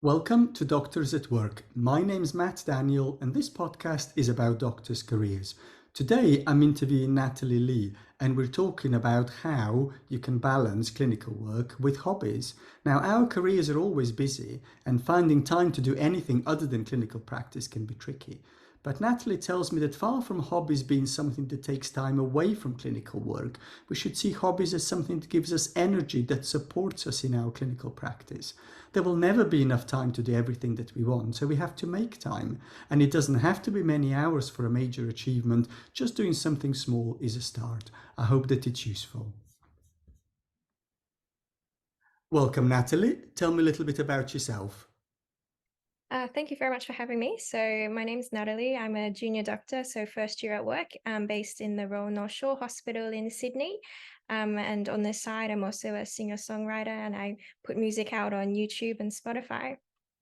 Welcome to Doctors at Work. My name's Matt Daniel, and this podcast is about doctors' careers. Today, I'm interviewing Natalie Lee, and we're talking about how you can balance clinical work with hobbies. Now, our careers are always busy, and finding time to do anything other than clinical practice can be tricky. But Natalie tells me that far from hobbies being something that takes time away from clinical work, we should see hobbies as something that gives us energy that supports us in our clinical practice. There will never be enough time to do everything that we want, so we have to make time. And it doesn't have to be many hours for a major achievement, just doing something small is a start. I hope that it's useful. Welcome, Natalie. Tell me a little bit about yourself. Thank you very much for having me. So my name's Natalie. I'm a junior doctor, so first year at work. I'm based in the Royal North Shore Hospital in Sydney. And on this side, I'm also a singer-songwriter and I put music out on YouTube and Spotify.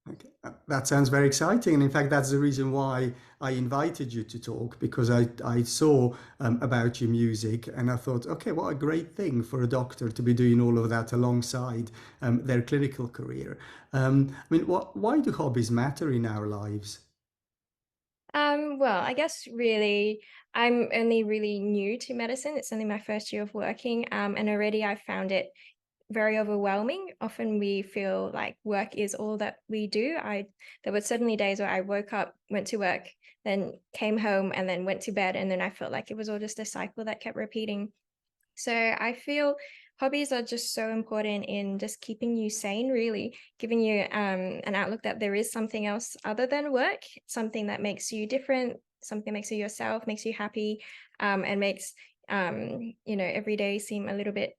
Okay. That sounds very exciting. And in fact, that's the reason why I invited you to talk, because I saw about your music and I thought, okay, what a great thing for a doctor to be doing all of that alongside their clinical career. Why do hobbies matter in our lives? Well, I guess really, I'm only really new to medicine. It's only my first year of working, and already I found it very overwhelming. Often we feel like work is all that we do. There were certainly days where I woke up, went to work, then came home, and then went to bed, and then I felt like it was all just a cycle that kept repeating. So I feel hobbies are just so important in just keeping you sane, really, giving you an outlook that there is something else other than work, something that makes you different, something that makes you yourself, makes you happy, and makes every day seem a little bit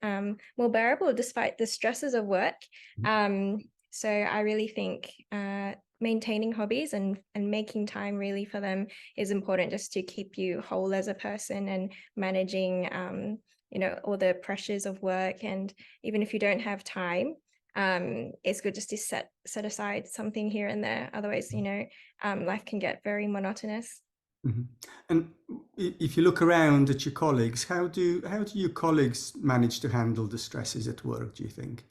more bearable despite the stresses of work. So I really think maintaining hobbies and making time really for them is important just to keep you whole as a person and managing all the pressures of work. And even if you don't have time, it's good just to set aside something here and there. Otherwise, life can get very monotonous. Mhm. And if you look around at your colleagues, how do your colleagues manage to handle the stresses at work, do you think?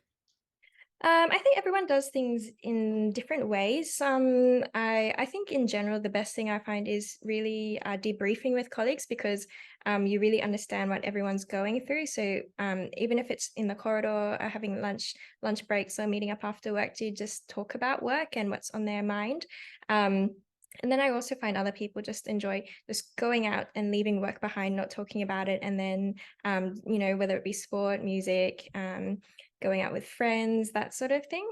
I think everyone does things in different ways. I think in general, the best thing I find is really debriefing with colleagues because you really understand what everyone's going through. So even if it's in the corridor, or having lunch breaks, or meeting up after work to just talk about work and what's on their mind. Um, and then I also find other people just enjoy just going out and leaving work behind, not talking about it, and then whether it be sport, music. Going out with friends, that sort of thing.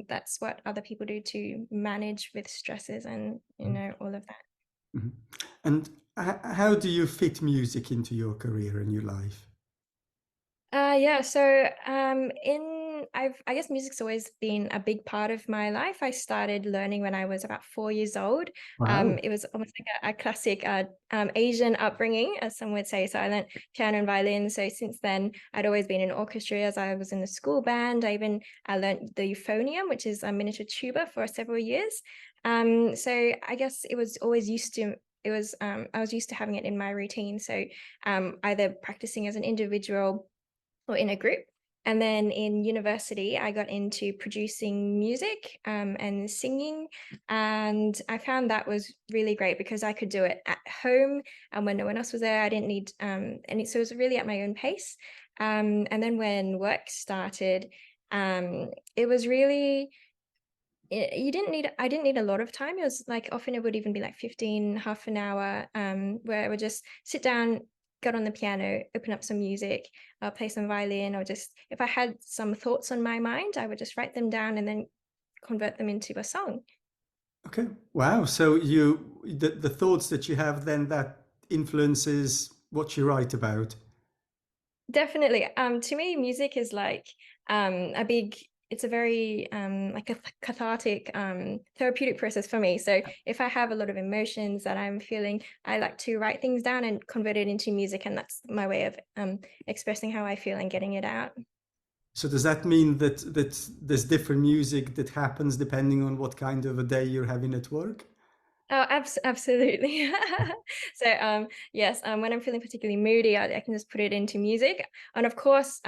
That's what other people do to manage with stresses and all of that. Mhm. And how do you fit music into your career and your life? Yeah, so I guess music's always been a big part of my life. I started learning when I was about 4 years old. Wow. It was almost like a classic Asian upbringing, as some would say. So I learned piano and violin. So since then, I'd always been in orchestra as I was in the school band. I learned the euphonium, which is a miniature tuba, for several years. So I guess I was used to having it in my routine. So either practicing as an individual or in a group. And then in university, I got into producing music and singing. And I found that was really great because I could do it at home and when no one else was there. I didn't need, so it was really at my own pace. And then when work started, it was really, I didn't need a lot of time. It was like often it would even be like 15, half an hour, where I would just sit down, get on the piano, open up some music, play some violin, or just if I had some thoughts on my mind, I would just write them down and then convert them into a song. Okay. Wow. So the thoughts that you have then that influences what you write about. Definitely. To me, music is like a big, it's a very like a cathartic, therapeutic process for me. So if I have a lot of emotions that I'm feeling, I like to write things down and convert it into music, and that's my way of expressing how I feel and getting it out. So does that mean that there's different music that happens depending on what kind of a day you're having at work? Oh, absolutely. So, yes, when I'm feeling particularly moody, I can just put it into music. And of course,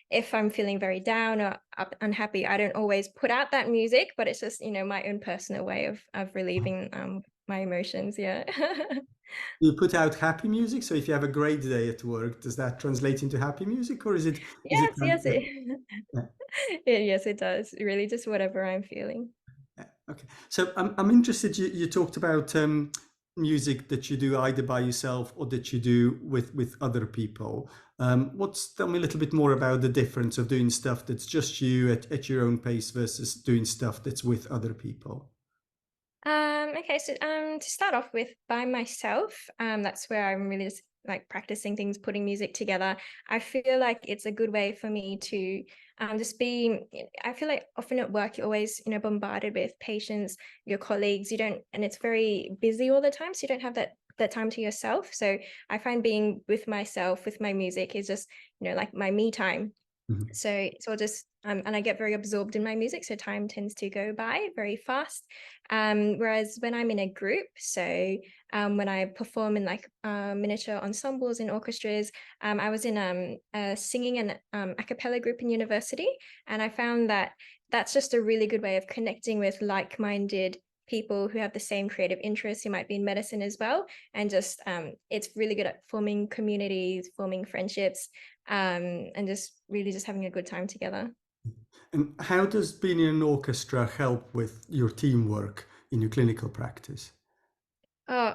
if I'm feeling very down or unhappy, I don't always put out that music, but it's just, my own personal way of relieving my emotions. Yeah. You put out happy music, so if you have a great day at work, does that translate into happy music, or is it Yes, yes, yeah, yes, it does. Really, just whatever I'm feeling. yeah, okay. So I'm interested. You talked about music that you do either by yourself or that you do with other people. Tell me a little bit more about the difference of doing stuff that's just you at your own pace versus doing stuff that's with other people. Okay, so to start off with, by myself, that's where I'm really just like practicing things, putting music together. I feel like it's a good way for me to just be. I feel like often at work you're always, bombarded with patients, your colleagues. You don't, and it's very busy all the time, so you don't have that time to yourself. So I find being with myself with my music is just, like my me time. Mhm. So I'll just and I get very absorbed in my music, so time tends to go by very fast. Whereas when I'm in a group, so when I perform in like miniature ensembles in orchestras, I was in a singing and a cappella group in university, and I found that that's just a really good way of connecting with like-minded people who have the same creative interests, who might be in medicine as well, and just it's really good at forming communities, forming friendships, and just really just having a good time together. And how does being in an orchestra help with your teamwork in your clinical practice? Oh,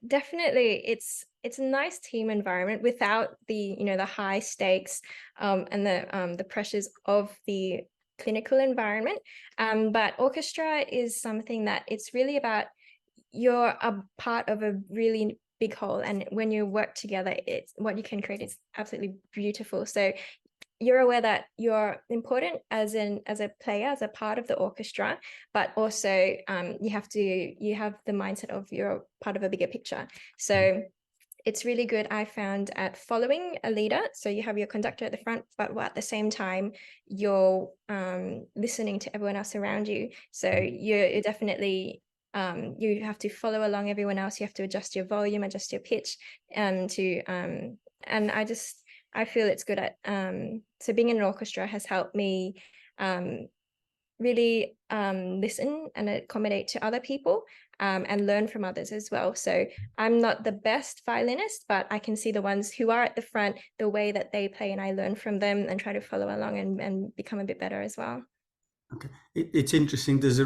definitely. It's a nice team environment without the high stakes and the pressures of the clinical environment. But orchestra is something that it's really about you're a part of a really big whole, and when you work together, it's what you can create is absolutely beautiful. So you're aware that you're important as a player, as a part of the orchestra, but also you have the mindset of you're part of a bigger picture. So it's really good, I found, at following a leader. So you have your conductor at the front, but at the same time, you're listening to everyone else around you. So you're definitely you have to follow along everyone else. You have to adjust your volume, adjust your pitch, to and I feel it's good at so being in an orchestra has helped me um really listen and accommodate to other people, and learn from others as well. So I'm not the best violinist, but I can see the ones who are at the front, the way that they play, and I learn from them and try to follow along and become a bit better as well. Okay, it's interesting. There's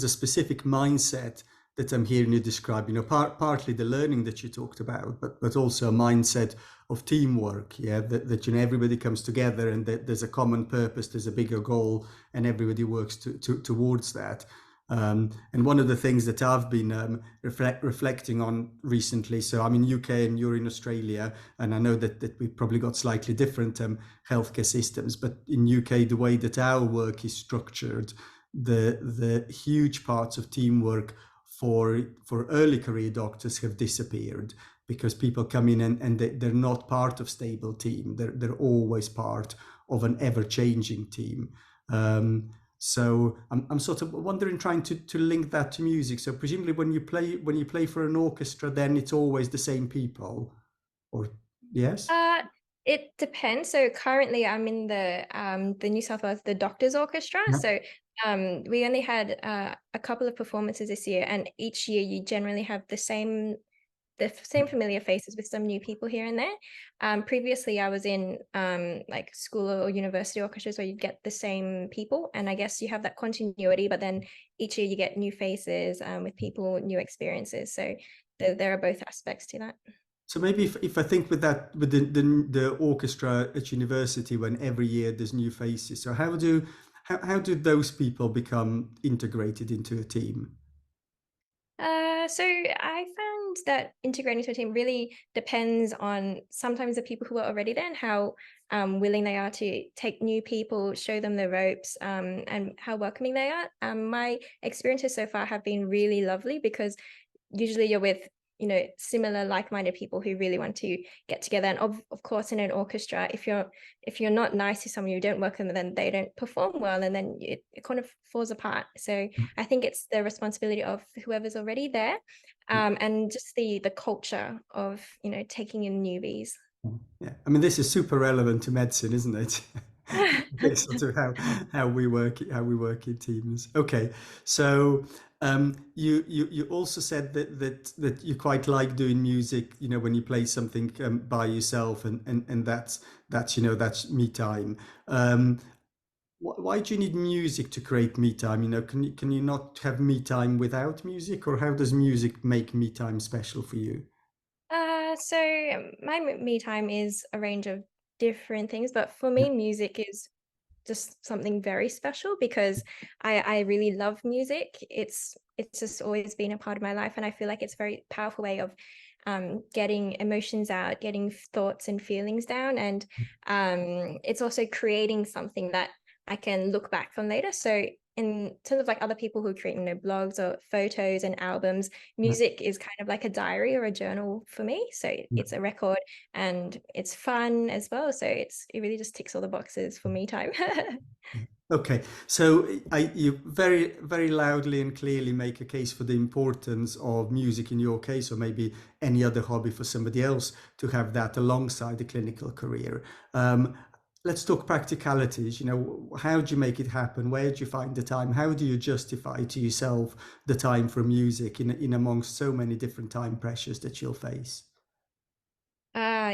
a specific mindset that I'm hearing you describe. Partly the learning that you talked about, but also a mindset of teamwork. Yeah, that everybody comes together and that there's a common purpose, there's a bigger goal, and everybody works towards that. And one of the things that I've been reflecting on recently. So I'm in UK and you're in Australia, and I know that we've probably got slightly different healthcare systems, but in UK, the way that our work is structured, the huge parts of teamwork for early career doctors have disappeared because people come in and they're not part of stable team. They're always part of an ever-changing team. So I'm sort of wondering, trying to link that to music. So presumably when you play for an orchestra, then it's always the same people, or yes? Uh, it depends. So currently I'm in the New South Wales, the Doctors Orchestra. Yeah. So we only had a couple of performances this year, and each year you generally have the same familiar faces with some new people here and there. Previously, I was in like school or university orchestras where you get the same people, and I guess you have that continuity, but then each year you get new faces with people, new experiences. So there are both aspects to that. So maybe if I think with that with the orchestra at university, when every year there's new faces, so how do those people become integrated into a team? So I found that integrating to a team really depends on sometimes the people who are already there and how willing they are to take new people, show them the ropes, and how welcoming they are. My experiences so far have been really lovely because usually you're with similar like-minded people who really want to get together. And of course, in an orchestra, if you're not nice to someone, you don't work with them, then they don't perform well, and then it kind of falls apart. So I think it's the responsibility of whoever's already there, and just the culture of taking in newbies. Yeah, I mean, this is super relevant to medicine, isn't it? It's sort of how we work in teams. Okay, so you also said that you quite like doing music. When you play something by yourself, and that's me time. Why do you need music to create me time? Can you not have me time without music, or how does music make me time special for you? So my me time is a range of different things, but for me, music is just something very special because I really love music. It's just always been a part of my life, and I feel like it's a very powerful way of getting emotions out, getting thoughts and feelings down, and it's also creating something that I can look back on later. So in terms of like other people who create, blogs or photos and albums, Yeah. music is kind of like a diary or a journal for me. So Yeah. it's a record and it's fun as well. So it really just ticks all the boxes for me time. Okay, so you very, very loudly and clearly make a case for the importance of music in your case, or maybe any other hobby for somebody else to have that alongside the clinical career. Um, let's talk practicalities. How do you make it happen? Where do you find the time? How do you justify to yourself the time for music in amongst so many different time pressures that you'll face?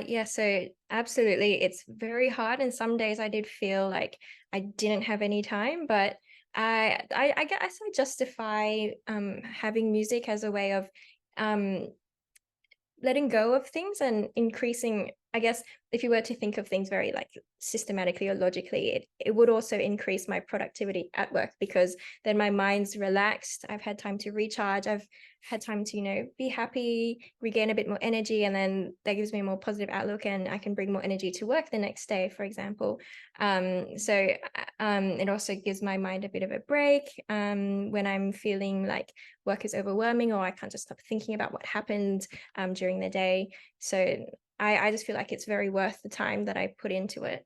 Yeah, so absolutely. It's very hard. And some days I did feel like I didn't have any time, but I guess I justify having music as a way of um letting go of things and increasing. I guess if you were to think of things very like systematically or logically, it would also increase my productivity at work because then my mind's relaxed. I've had time to recharge. I've had time to be happy, regain a bit more energy, and then that gives me a more positive outlook, and I can bring more energy to work the next day, for example. It also gives my mind a bit of a break when I'm feeling like work is overwhelming, or I can't just stop thinking about what happened during the day. So I just feel like it's very worth the time that I put into it.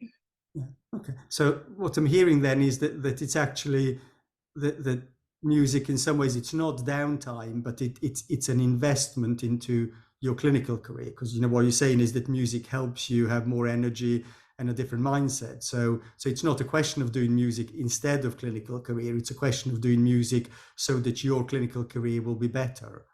Yeah. Okay. So what I'm hearing then is that it's actually that music in some ways it's not downtime, but it's an investment into your clinical career, because what you're saying is that music helps you have more energy and a different mindset. So it's not a question of doing music instead of clinical career. It's a question of doing music so that your clinical career will be better.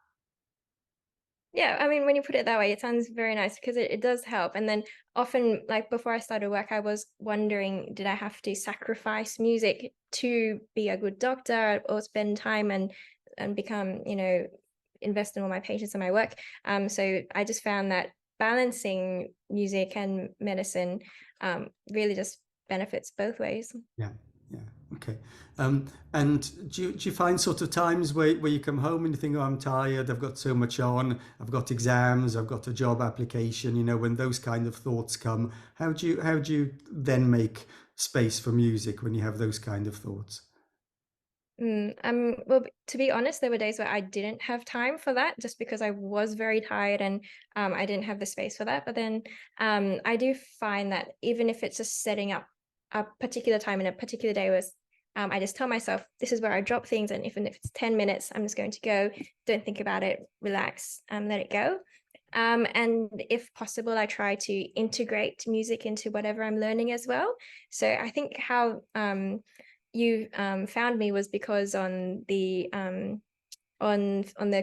Yeah, I mean, when you put it that way, it sounds very nice because it does help. And then often, like before I started work, I was wondering, did I have to sacrifice music to be a good doctor or spend time and become, invest in all my patients and my work? So I just found that balancing music and medicine really just benefits both ways. Yeah, yeah, okay. And do you find sort of times where you come home and you think, oh, I'm tired, I've got so much on, I've got exams, I've got a job application, when those kind of thoughts come, how do you then make space for music when you have those kind of thoughts? Well, to be honest, there were days where I didn't have time for that just because I was very tired and I didn't have the space for that. But then I do find that even if it's just setting up a particular time in a particular day was I just tell myself this is where I drop things, and even if it's 10 minutes, I'm just going to go, don't think about it, relax, let it go. And if possible, I try to integrate music into whatever I'm learning as well. So I think how you found me was because on the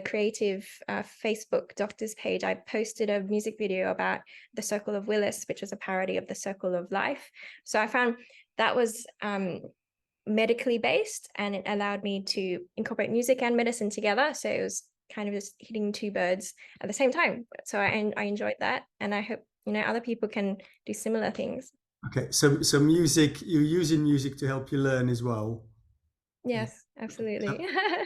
creative Facebook doctors page, I posted a music video about the Circle of Willis, which was a parody of the Circle of Life. So I found that was medically based, and it allowed me to incorporate music and medicine together. So it was kind of just hitting two birds at the same time. So I enjoyed that, and I hope other people can do similar things. Okay, so music, you're using music to help you learn as well. Yeah. Yes, So, absolutely. yeah.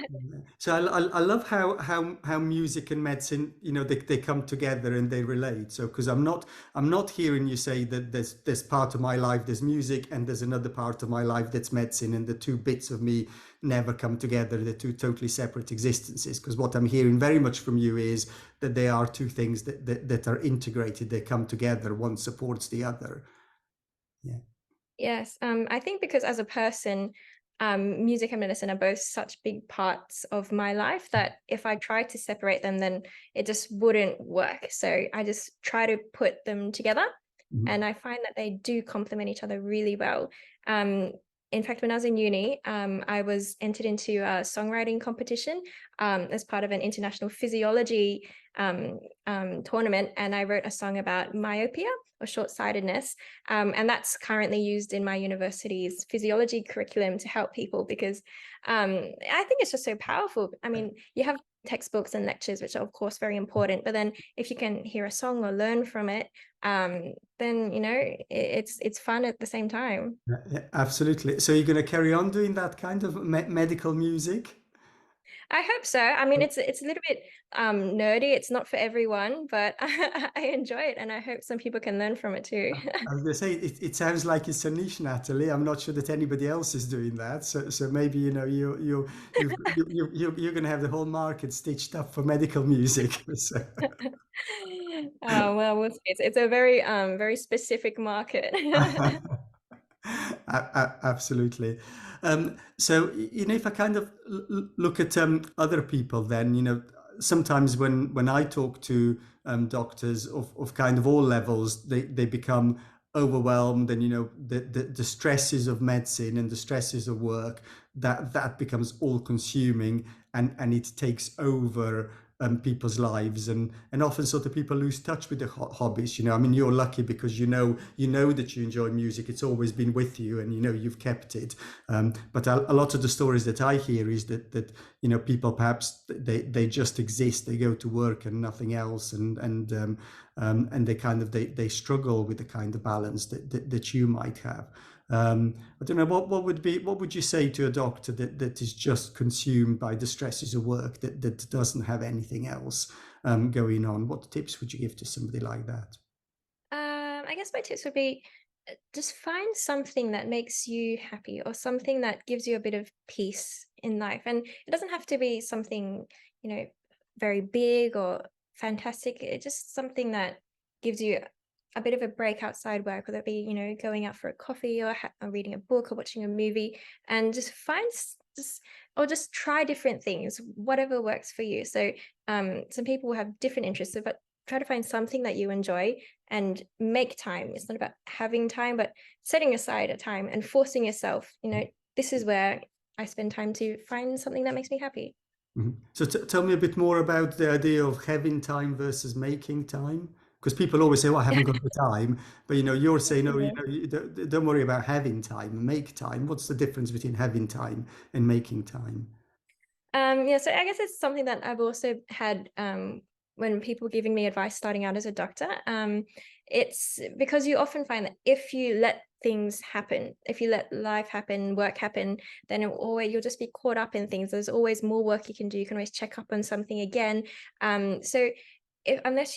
So I love how music and medicine, they come together and they relate. So because I'm not hearing you say that there's part of my life there's music and there's another part of my life that's medicine, and the two bits of me never come together. They're two totally separate existences. Because what I'm hearing very much from you is that they are two things that are integrated. They come together. One supports the other. Yeah. Yes, I think because as a person, music and medicine are both such big parts of my life that if I tried to separate them, then it just wouldn't work. So I just try to put them together, Mhm. and I find that they do complement each other really well. Um, in fact, when I was in uni, I was entered into a songwriting competition as part of an international physiology tournament, and I wrote a song about myopia or short-sightedness, and that's currently used in my university's physiology curriculum to help people because I think it's just so powerful. I mean, you have textbooks and lectures, which are of course very important, but then if you can hear a song or learn from it, then it's fun at the same time. Yeah, yeah, absolutely. So you're going to carry on doing that kind of medical music? I hope so. I mean, it's a little bit nerdy. It's not for everyone, but I enjoy it, and I hope some people can learn from it too. I was going to say it sounds like it's a niche, Natalie. I'm not sure that anybody else is doing that. So maybe you're going to have the whole market stitched up for medical music. So. Well, we'll see. It's a very specific market. Absolutely. So, if I kind of look at other people, then, sometimes when I talk to doctors of kind of all levels, they become overwhelmed, and, the stresses of medicine and the stresses of work, that becomes all consuming, and it takes over people's lives, and often sort of people lose touch with their hobbies. I mean, you're lucky because you know that you enjoy music. It's always been with you, and you've kept it. But a lot of the stories that I hear is that people perhaps they just exist. They go to work and nothing else, and they struggle with the kind of balance that you might have. I don't know what would you say to a doctor that is just consumed by the stresses of work, that doesn't have anything else going on? What tips would you give to somebody like that? I guess my tips would be just find something that makes you happy or something that gives you a bit of peace in life. And it doesn't have to be something, you know, very big or fantastic. It's just something that gives you a bit of a break outside work, whether it be, going out for a coffee or reading a book or watching a movie, and just just try different things, whatever works for you. So some people have different interests, but try to find something that you enjoy and make time. It's not about having time, but setting aside a time and forcing yourself, this is where I spend time to find something that makes me happy. Mhm. So tell me a bit more about the idea of having time versus making time. Because people always say, "Well, I haven't got the time," but you're saying, "No, you don't worry about having time, make time." What's the difference between having time and making time? Yeah, so I guess it's something that I've also had when people giving me advice starting out as a doctor. It's because you often find that if you let things happen, if you let life happen, work happen, then you'll just be caught up in things. There's always more work you can do. You can always check up on something again. So unless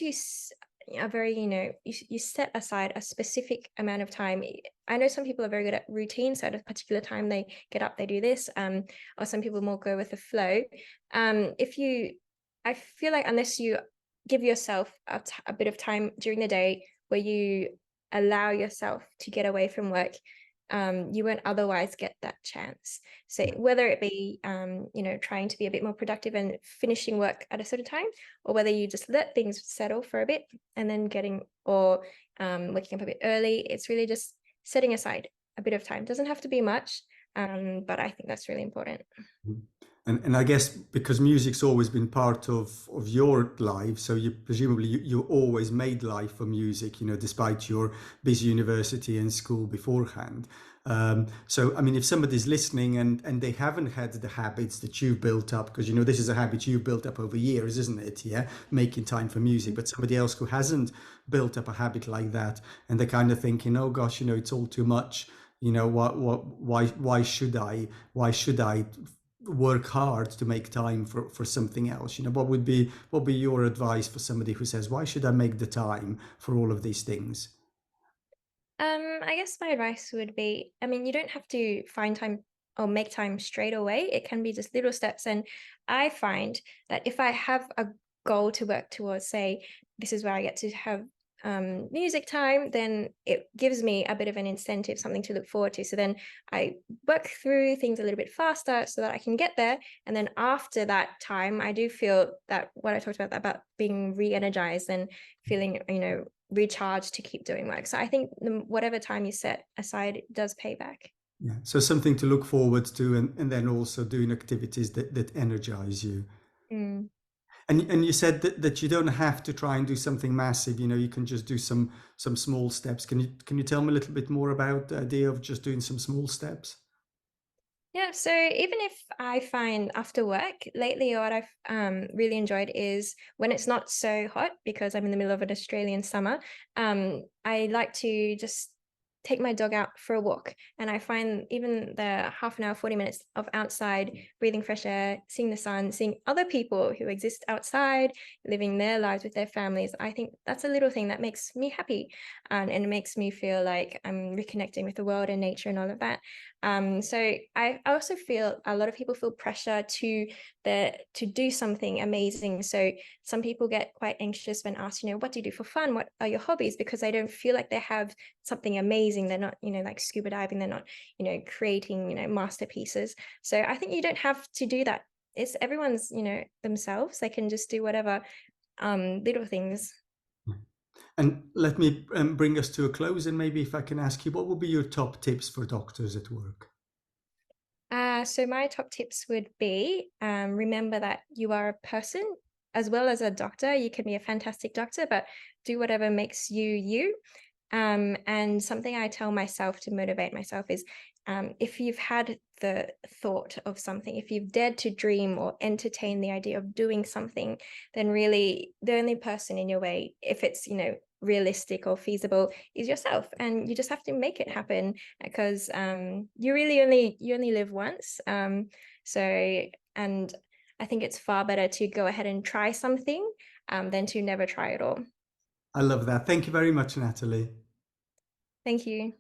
are very, you set aside a specific amount of time. I know some people are very good at routine. So at a particular time they get up, they do this. Or some people more go with the flow. If you, I feel like unless you give yourself a bit of time during the day where you allow yourself to get away from work, you won't otherwise get that chance. So whether it be, trying to be a bit more productive and finishing work at a certain time, or whether you just let things settle for a bit and then waking up a bit early, it's really just setting aside a bit of time. Doesn't have to be much, but I think that's really important. Mhm. And I guess because music's always been part of your life, so you presumably you always made life for music, despite your busy university and school beforehand. So I mean, if somebody's listening and they haven't had the habits that you've built up, because this is a habit you've built up over years, isn't it? Yeah, making time for music. But somebody else who hasn't built up a habit like that, and they're kind of thinking, oh gosh, it's all too much. Why should I work hard to make time for something else? What would be your advice for somebody who says, why should I make the time for all of these things? I guess my advice would be, I mean, you don't have to find time or make time straight away. It can be just little steps. And I find that if I have a goal to work towards, say, this is where I get to have music time, then it gives me a bit of an incentive, something to look forward to. So then I work through things a little bit faster so that I can get there. And then after that time, I do feel that what I talked about being re-energized and feeling, recharged to keep doing work. So I think whatever time you set aside does pay back. Yeah. So something to look forward to, and then also doing activities that energize you. Mm. And you said that you don't have to try and do something massive, you can just do some small steps. Can you tell me a little bit more about the idea of just doing some small steps? Yeah, so even if I find after work lately, what I've really enjoyed is when it's not so hot because I'm in the middle of an Australian summer. I like to just take my dog out for a walk, and I find even the half an hour, 40 minutes of outside, breathing fresh air, seeing the sun, seeing other people who exist outside, living their lives with their families. I think that's a little thing that makes me happy, and it makes me feel like I'm reconnecting with the world and nature and all of that. So I also feel a lot of people feel pressure to do something amazing. So some people get quite anxious when asked, what do you do for fun? What are your hobbies? Because they don't feel like they have something amazing. They're not, like scuba diving. They're not, creating, masterpieces. So I think you don't have to do that. It's everyone's, themselves. They can just do whatever little things. And let me bring us to a close, and maybe if I can ask you, what would be your top tips for doctors at work? So my top tips would be remember that you are a person as well as a doctor. You can be a fantastic doctor, but do whatever makes you you. And something I tell myself to motivate myself is if you've had the thought of something, if you've dared to dream or entertain the idea of doing something, then really the only person in your way, if it's, realistic or feasible, is yourself. And you just have to make it happen because you only live once. So, and I think it's far better to go ahead and try something than to never try at all. I love that. Thank you very much, Natalie. Thank you.